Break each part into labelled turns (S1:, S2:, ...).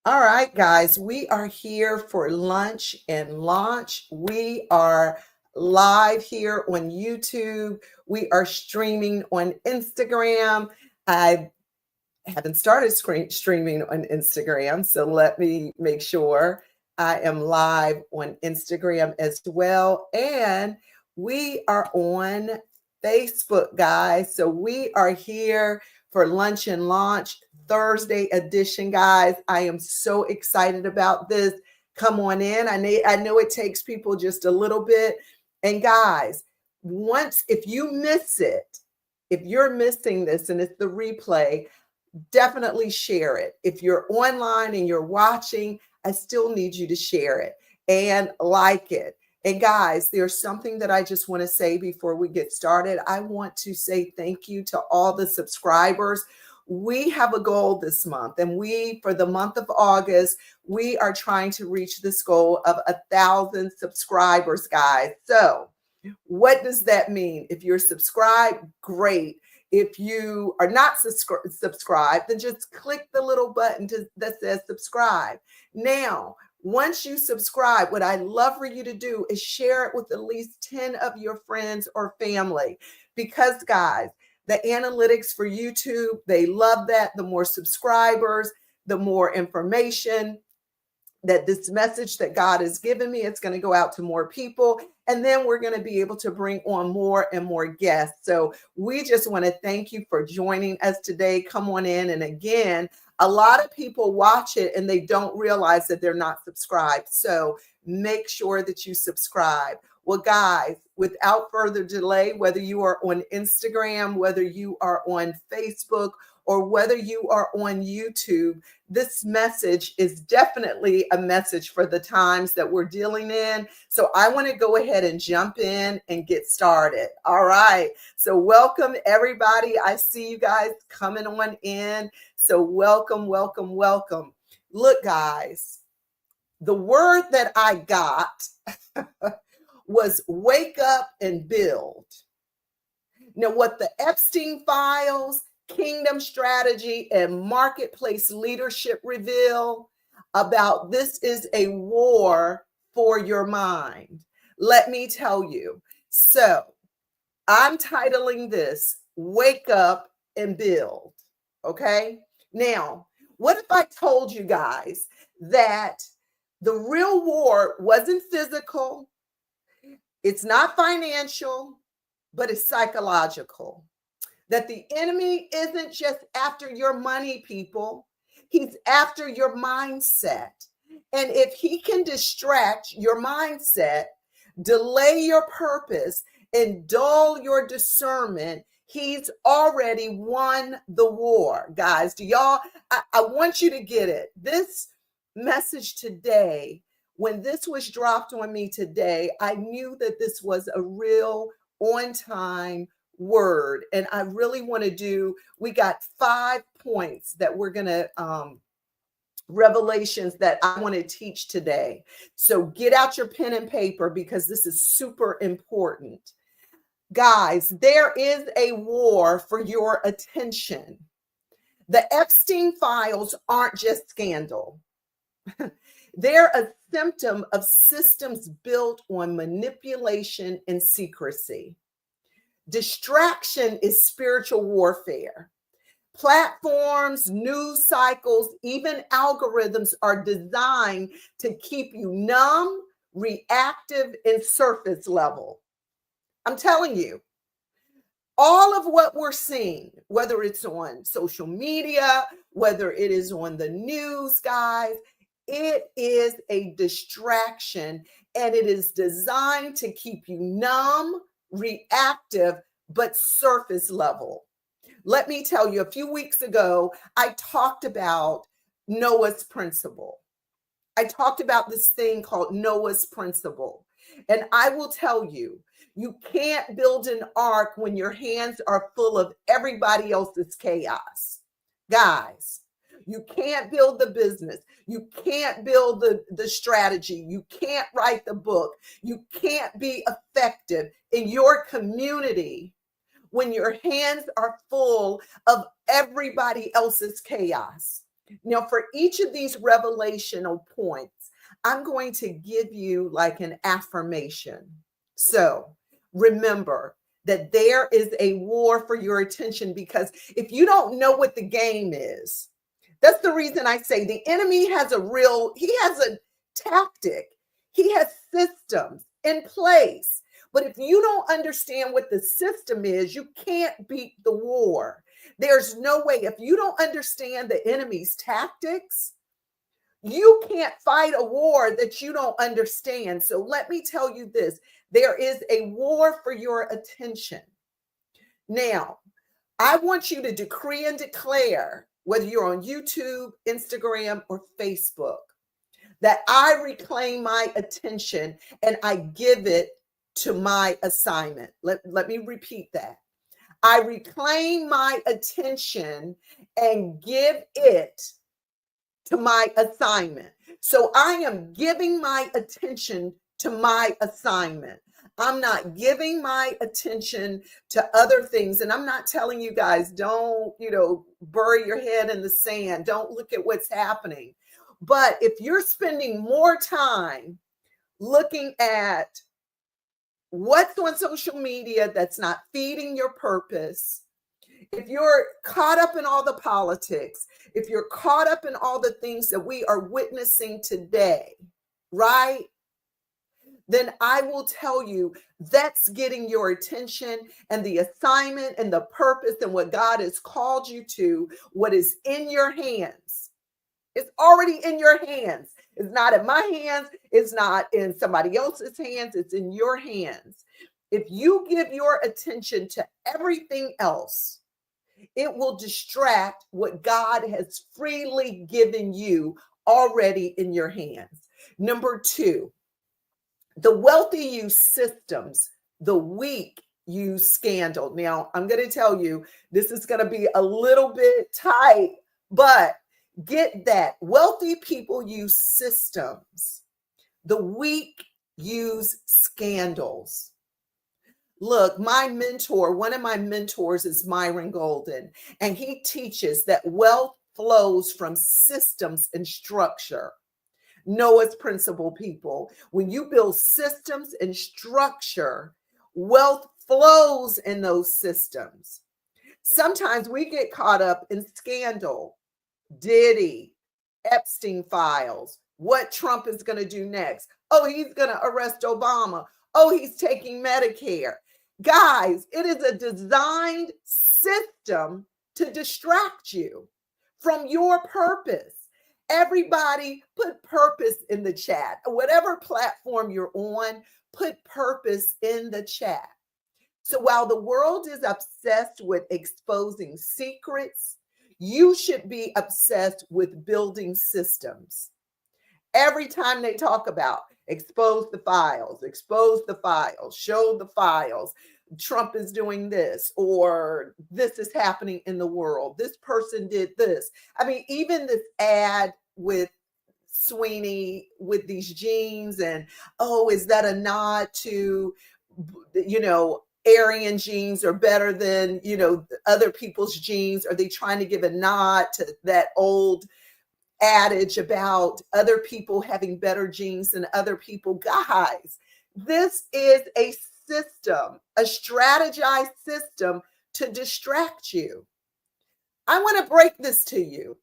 S1: All right, guys, we are here for lunch and launch. We are live here on YouTube. We are streaming on Instagram. I haven't started streaming on Instagram, so let me make sure I am live on Instagram as well. And we are on Facebook, guys. So we are here for Lunch and Launch Thursday edition, guys. I am so excited about this. Come on in. I know it takes people just a little bit. And guys, if you miss it, if you're missing this and it's the replay, definitely share it. If you're online and you're watching, I still need you to share it and like it. And guys, there's something that I just want to say before we get started. I want to say thank you to all the subscribers. We have a goal this month, and for the month of August, we are trying to reach this goal of 1,000 subscribers, guys. So what does that mean? If you're subscribed, great. If you are not subscribed, then just click the little button that says subscribe. Now, once you subscribe, what I'd love for you to do is share it with at least 10 of your friends or family. Because, guys, the analytics for YouTube, they love that. The more subscribers, the more information that this message that God has given me, it's going to go out to more people. And then we're going to be able to bring on more and more guests. So we just want to thank you for joining us today. Come on in. And again, a lot of people watch it and they don't realize that they're not subscribed. So make sure that you subscribe. Well, guys, without further delay, whether you are on Instagram, whether you are on Facebook, or whether you are on YouTube, this message is definitely a message for the times that we're dealing in. So I want to go ahead and jump in and get started. All right. So welcome, everybody. I see you guys coming on in. So welcome, welcome, welcome. Look, guys, the word that I got was wake up and build. Now, what the Epstein files, kingdom strategy, and marketplace leadership reveal about this is a war for your mind. Let me tell you. So I'm titling this Wake Up and Build. Okay. Now, what if I told you guys that the real war wasn't physical, it's not financial, but it's psychological? That the enemy isn't just after your money, people. He's after your mindset. And if he can distract your mindset, delay your purpose, and dull your discernment, he's already won the war. Guys, I want you to get it. This message today, when this was dropped on me today, I knew that this was a real on-time word. And I really want to we got 5 points that we're going to, revelations that I want to teach today. So get out your pen and paper because this is super important. Guys, there is a war for your attention. The Epstein files aren't just scandal. They're a symptom of systems built on manipulation and secrecy. Distraction is spiritual warfare. Platforms, news cycles, even algorithms are designed to keep you numb, reactive, and surface level. I'm telling you, all of what we're seeing, whether it's on social media, whether it is on the news, guys, it is a distraction, and it is designed to keep you numb, reactive, but surface level. Let me tell you, a few weeks ago, I talked about Noah's principle. I talked about this thing called Noah's principle. And I will tell you, you can't build an ark when your hands are full of everybody else's chaos. Guys, you can't build the business. You can't build the strategy. You can't write the book. You can't be effective in your community when your hands are full of everybody else's chaos. Now, for each of these revelational points, I'm going to give you like an affirmation. So remember that there is a war for your attention, because if you don't know what the game is, that's the reason I say the enemy has he has a tactic, he has systems in place. But if you don't understand what the system is, you can't beat the war. There's no way. If you don't understand the enemy's tactics, you can't fight a war that you don't understand. So let me tell you this, there is a war for your attention. Now, I want you to decree and declare, whether you're on YouTube, Instagram, or Facebook, that I reclaim my attention and I give it to my assignment. Let me repeat that. I reclaim my attention and give it to my assignment. So I am giving my attention to my assignment. I'm not giving my attention to other things. And I'm not telling you guys, don't, bury your head in the sand. Don't look at what's happening. But if you're spending more time looking at what's on social media that's not feeding your purpose, if you're caught up in all the politics, if you're caught up in all the things that we are witnessing today, right? Then I will tell you that's getting your attention, and the assignment and the purpose and what God has called you to, what is in your hands. It's already in your hands. It's not in my hands. It's not in somebody else's hands. It's in your hands. If you give your attention to everything else, it will distract what God has freely given you already in your hands. Number 2, the wealthy use systems, the weak use scandal. Now, I'm going to tell you, this is going to be a little bit tight, but get that. Wealthy people use systems. The weak use scandals. Look, one of my mentors is Myron Golden, and he teaches that wealth flows from systems and structure. Noah's principle, people. When you build systems and structure, wealth flows in those systems. Sometimes we get caught up in scandal, Diddy, Epstein files, what Trump is going to do next. Oh, he's going to arrest Obama. Oh, he's taking Medicare. Guys, it is a designed system to distract you from your purpose. Everybody put purpose in the chat. Whatever platform you're on, put purpose in the chat. So while the world is obsessed with exposing secrets, you should be obsessed with building systems. Every time they talk about expose the files, show the files, Trump is doing this, or this is happening in the world, this person did this. I mean, even this ad with Sweeney with these jeans, and oh, is that a nod to, Aryan jeans are better than, other people's jeans? Are they trying to give a nod to that old adage about other people having better genes than other people? Guys, this is a system, a strategized system to distract you. I want to break this to you.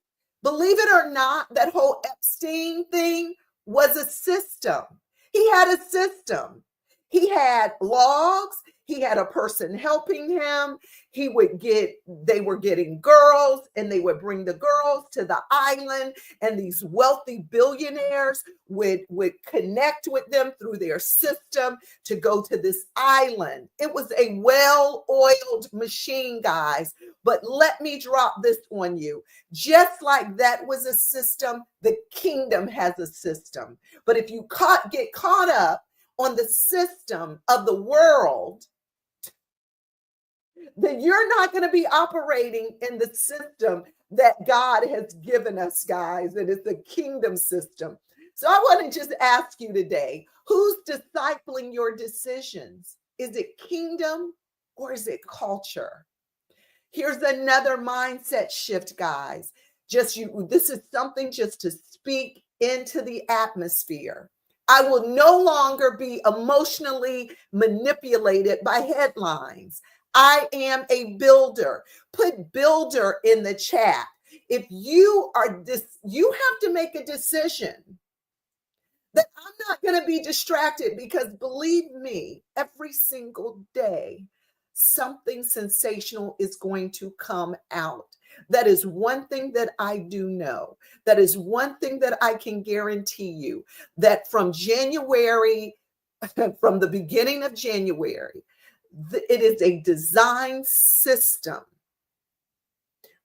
S1: Believe it or not, that whole Epstein thing was a system. He had a system. He had logs. He had a person helping him. They were getting girls, and they would bring the girls to the island, and these wealthy billionaires would connect with them through their system to go to this island. It was a well-oiled machine, guys. But let me drop this on you. Just like that was a system, the kingdom has a system. But if you get caught up on the system of the world, then you're not going to be operating in the system that God has given us, guys. And it's a kingdom system. So I want to just ask you today, who's discipling your decisions? Is it kingdom or is it culture? Here's another mindset shift, guys. This is something just to speak into the atmosphere. I will no longer be emotionally manipulated by headlines. I am a builder. Put builder in the chat. If you are this, you have to make a decision that I'm not going to be distracted, because believe me, every single day, something sensational is going to come out. That is one thing that I do know. That is one thing that I can guarantee you, that from January, from the beginning of January, it is a design system.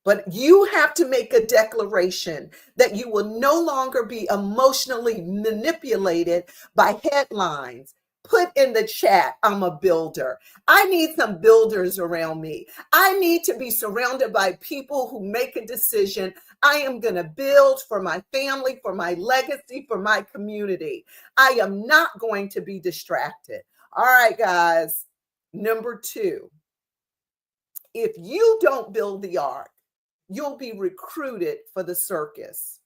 S1: But you have to make a declaration that you will no longer be emotionally manipulated by headlines. Put in the chat, I'm a builder. I need some builders around me. I need to be surrounded by people who make a decision. I am going to build for my family, for my legacy, for my community. I am not going to be distracted. All right, guys. Number 2, if you don't build the ark, you'll be recruited for the circus.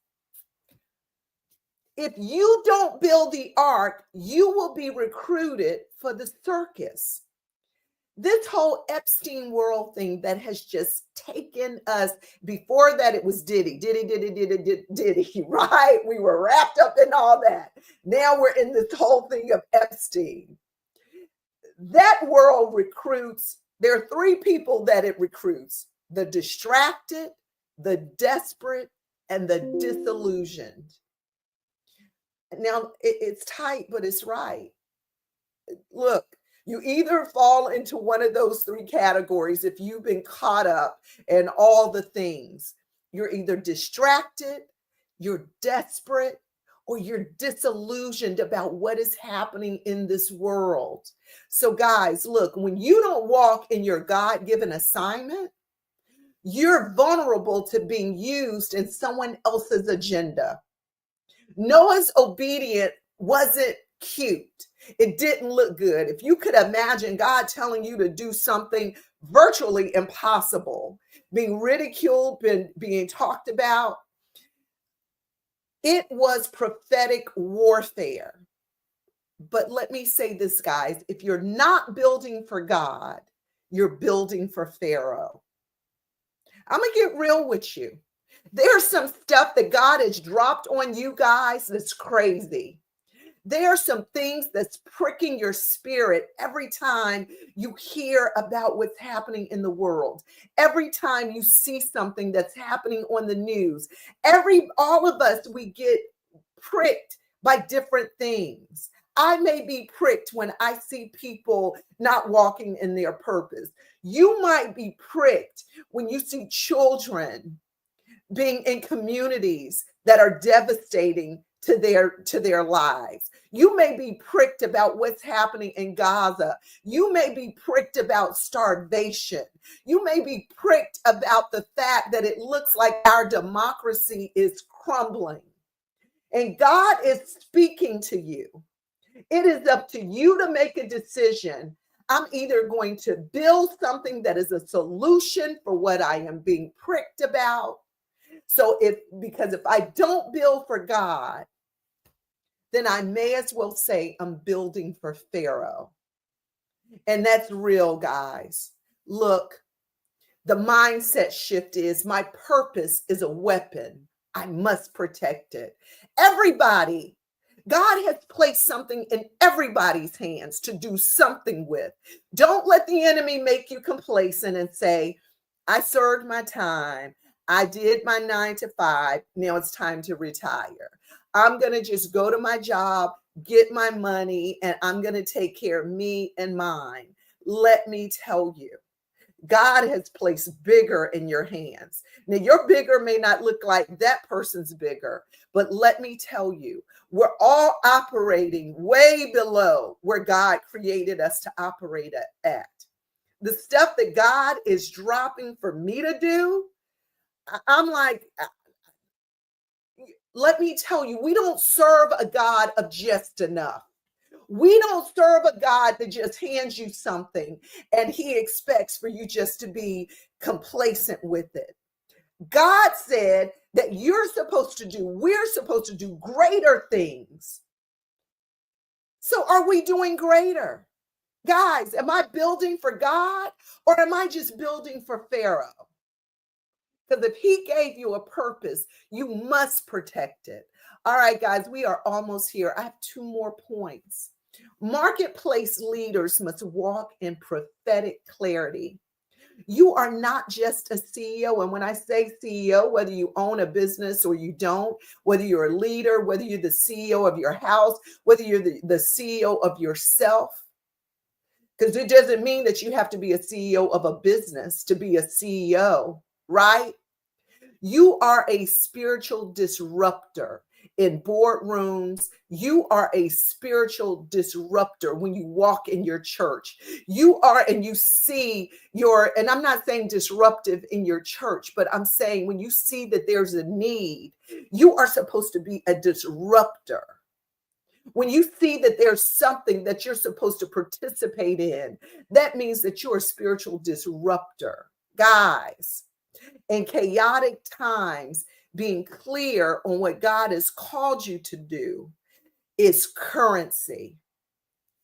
S1: If you don't build the ark, you will be recruited for the circus. This whole Epstein world thing that has just taken us, before that it was Diddy, right? We were wrapped up in all that. Now we're in this whole thing of Epstein. That world recruits, there are 3 people that it recruits: the distracted, the desperate, and the disillusioned. Now, it's tight, but it's right. Look, you either fall into one of those 3 categories if you've been caught up in all the things. You're either distracted, you're desperate, or you're disillusioned about what is happening in this world. So, guys, look, when you don't walk in your God-given assignment, you're vulnerable to being used in someone else's agenda. Noah's obedience wasn't cute. It didn't look good. If you could imagine God telling you to do something virtually impossible, being ridiculed, being talked about, it was prophetic warfare. But let me say this, guys, if you're not building for God, you're building for Pharaoh. I'm going to get real with you. There's some stuff that God has dropped on you guys that's crazy. There are some things that's pricking your spirit every time you hear about what's happening in the world. Every time you see something that's happening on the news. All of us, we get pricked by different things. I may be pricked when I see people not walking in their purpose. You might be pricked when you see children being in communities that are devastating to their lives. You may be pricked about what's happening in Gaza. You may be pricked about starvation. You may be pricked about the fact that it looks like our democracy is crumbling. And God is speaking to you. It is up to you to make a decision. I'm either going to build something that is a solution for what I am being pricked about. Because if I don't build for God, then I may as well say I'm building for Pharaoh. And that's real, guys. Look, the mindset shift is my purpose is a weapon. I must protect it. Everybody, God has placed something in everybody's hands to do something with. Don't let the enemy make you complacent and say, I served my time. I did my 9 to 5. Now it's time to retire. I'm going to just go to my job, get my money, and I'm going to take care of me and mine. Let me tell you, God has placed bigger in your hands. Now, your bigger may not look like that person's bigger, but let me tell you, we're all operating way below where God created us to operate at. The stuff that God is dropping for me to do, I'm like, let me tell you, we don't serve a God of just enough. We don't serve a God that just hands you something and he expects for you just to be complacent with it. God said that you're supposed to do. We're supposed to do greater things. So are we doing greater? Guys, am I building for God or am I just building for Pharaoh? Because if he gave you a purpose, you must protect it. All right, guys, we are almost here. I have 2 more points. Marketplace leaders must walk in prophetic clarity. You are not just a CEO. And when I say CEO, whether you own a business or you don't, whether you're a leader, whether you're the CEO of your house, whether you're the CEO of yourself, because it doesn't mean that you have to be a CEO of a business to be a CEO, right? You are a spiritual disruptor in boardrooms. You are a spiritual disruptor when you walk in your church. You are, and you see your, and I'm not saying disruptive in your church, but I'm saying when you see that there's a need, you are supposed to be a disruptor. When you see that there's something that you're supposed to participate in, that means that you're a spiritual disruptor. Guys, in chaotic times, being clear on what God has called you to do is currency.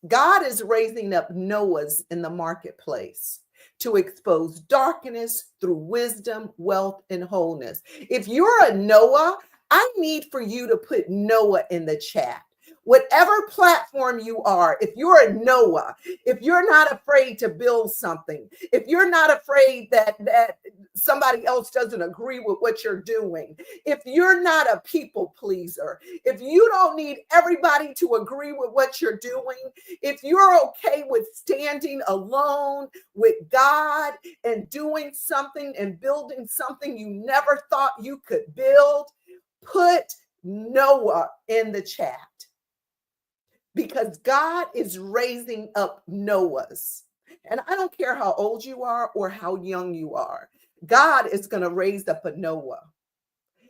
S1: God is raising up Noahs in the marketplace to expose darkness through wisdom, wealth, and wholeness. If you're a Noah, I need for you to put Noah in the chat. Whatever platform you are, if you're a Noah, if you're not afraid to build something, if you're not afraid that somebody else doesn't agree with what you're doing, if you're not a people pleaser, if you don't need everybody to agree with what you're doing, if you're okay with standing alone with God and doing something and building something you never thought you could build, put Noah in the chat. Because God is raising up Noahs. And I don't care how old you are or how young you are. God is going to raise up a Noah.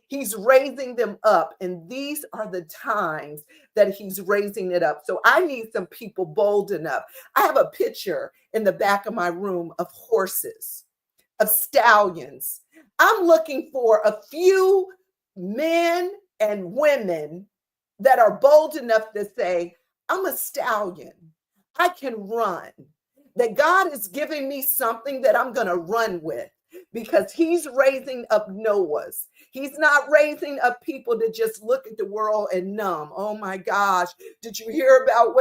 S1: He's raising them up. And these are the times that he's raising it up. So I need some people bold enough. I have a picture in the back of my room of horses, of stallions. I'm looking for a few men and women that are bold enough to say, I'm a stallion. I can run. That God is giving me something that I'm going to run with because he's raising up Noahs. He's not raising up people to just look at the world and numb. Oh my gosh, did you hear about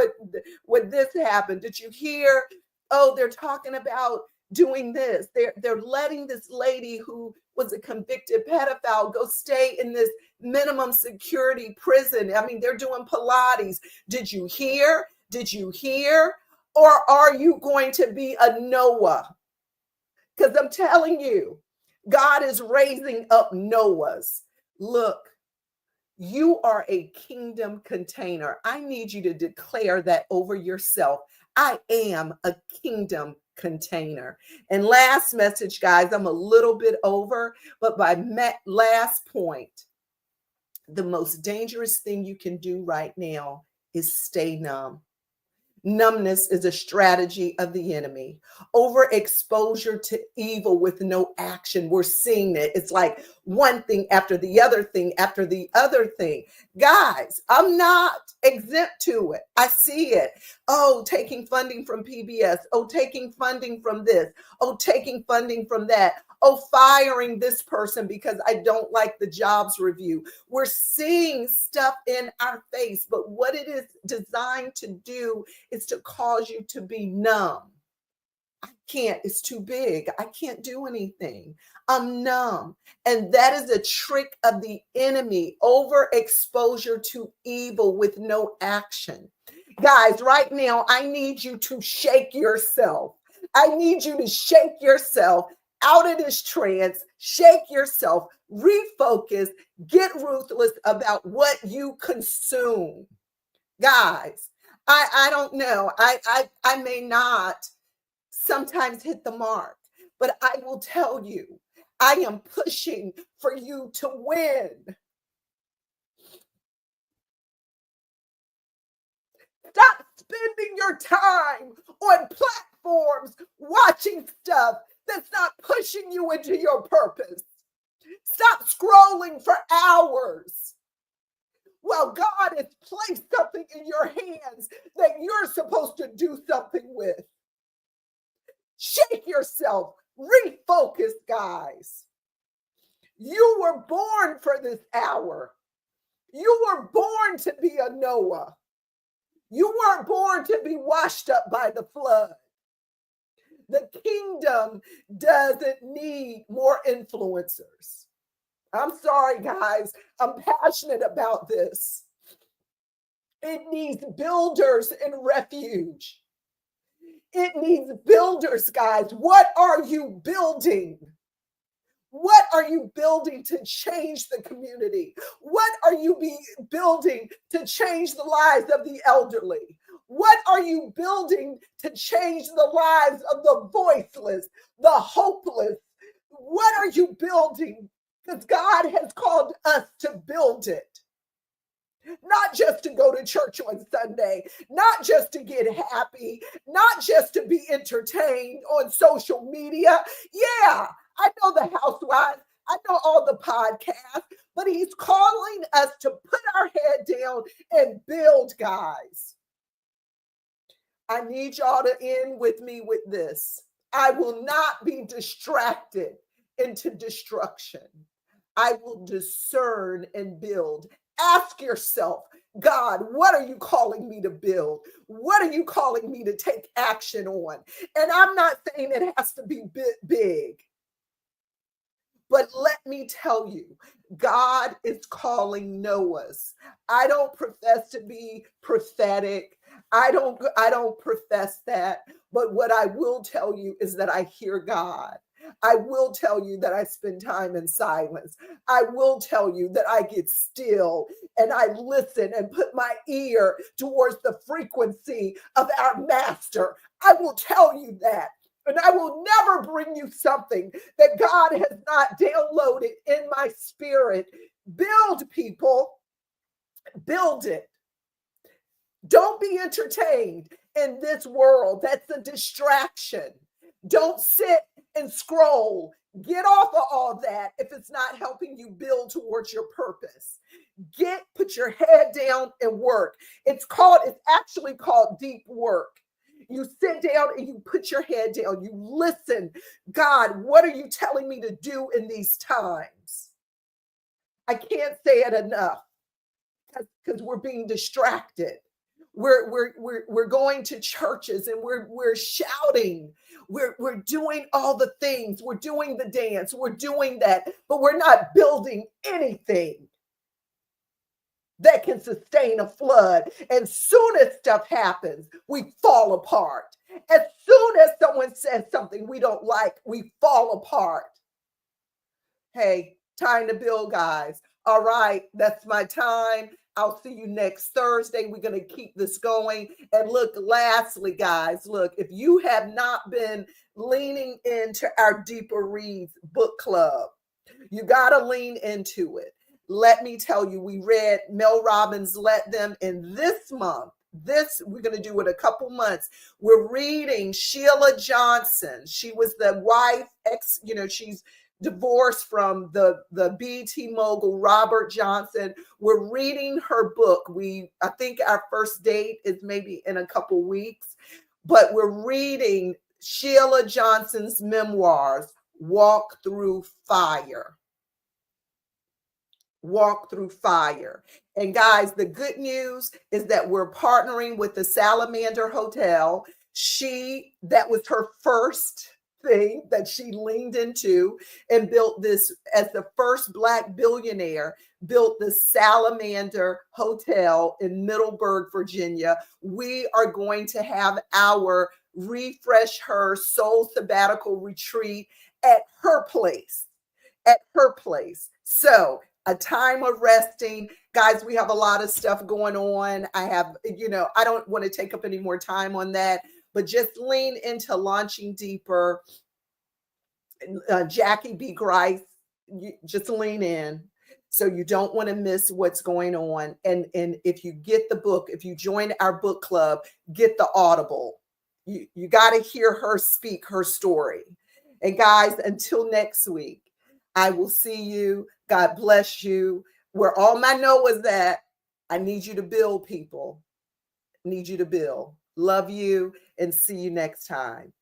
S1: what this happened? Did you hear? Oh, they're talking about doing this. They're letting this lady who was a convicted pedophile go stay in this minimum security prison. I mean, they're doing Pilates. Did you hear? Did you hear? Or are you going to be a Noah? Because I'm telling you, God is raising up Noahs. Look, you are a kingdom container. I need you to declare that over yourself. I am a kingdom container. And last message, guys, I'm a little bit over, but my last point, the most dangerous thing you can do right now is stay numb. Numbness is a strategy of the enemy. Overexposure to evil with no action. We're seeing it. It's like one thing after the other thing after the other thing. Guys, I'm not exempt to it. I see it. Oh, taking funding from PBS. Oh, taking funding from this. Oh, taking funding from that. Oh, firing this person because I don't like the jobs review. We're seeing stuff in our face, but what it is designed to do is to cause you to be numb. I can't, it's too big. I can't do anything. I'm numb. And that is a trick of the enemy, overexposure to evil with no action. Guys, right now, I need you to shake yourself. I need you to shake yourself out of this trance, shake yourself, refocus, get ruthless about what you consume. Guys, I don't know. I may not sometimes hit the mark, but I will tell you, I am pushing for you to win. Stop spending your time on platforms watching stuff that's not pushing you into your purpose. Stop scrolling for hours. Well, God has placed something in your hands that you're supposed to do something with. Shake yourself. Refocus, guys. You were born for this hour. You were born to be a Noah. You weren't born to be washed up by the flood. The kingdom doesn't need more influencers. I'm sorry, guys. I'm passionate about this. It needs builders in refuge. It needs builders, guys. What are you building? What are you building to change the community? What are you building to change the lives of the elderly? What are you building to change the lives of the voiceless, the hopeless? What are you building? Because God has called us to build it. Not just to go to church on Sunday, not just to get happy, not just to be entertained on social media. Yeah, I know the housewives, I know all the podcasts, but he's calling us to put our head down and build, guys. I need y'all to end with me with this. I will not be distracted into destruction. I will discern and build. Ask yourself, God, what are you calling me to build? What are you calling me to take action on? And I'm not saying it has to be big, but let me tell you, God is calling Noahs. I don't profess to be prophetic. I don't profess that, but what I will tell you is that I hear God. I will tell you that I spend time in silence. I will tell you that I get still and I listen and put my ear towards the frequency of our master. I will tell you that. And I will never bring you something that God has not downloaded in my spirit. Build, people. Build it. Don't be entertained in this world. That's a distraction. Don't sit and scroll. Get off of all that if it's not helping you build towards your purpose. Put your head down and work. It's actually called deep work. You sit down and you put your head down. You listen. God, what are you telling me to do in these times? I can't say it enough because we're being distracted. We're going to churches and we're shouting. We're doing all the things. We're doing the dance. We're doing that, but we're not building anything that can sustain a flood. And soon as stuff happens, we fall apart. As soon as someone says something we don't like, we fall apart. Hey, time to build, guys. All right, that's my time. I'll see you next Thursday. We're going to keep this going. And look, lastly, guys, look, if you have not been leaning into our Deeper Reads book club, you got to lean into it. Let me tell you, we read Mel Robbins' Let Them, in this month. We're going to do it a couple months. We're reading Sheila Johnson. She was the wife, she's divorced from the BT mogul Robert Johnson. We're reading her book. I think our first date is maybe in a couple weeks, but we're reading Sheila Johnson's memoirs, Walk Through Fire. Walk Through Fire. And guys, the good news is that we're partnering with the Salamander Hotel. That was her first thing that she leaned into and built this as the first Black billionaire, built the Salamander Hotel in Middleburg, Virginia. We are going to have our Refresh Her Soul Sabbatical Retreat at her place. So a time of resting. Guys, we have a lot of stuff going on. I don't want to take up any more time on that, but just lean into Launching Deeper. Jackie B. Grice, just lean in. So you don't want to miss what's going on. And if you get the book, if you join our book club, get the Audible. You got to hear her speak her story. And guys, until next week, I will see you. God bless you. Where all my Noah's at, I need you to build, people. Need you to build. Love you and see you next time.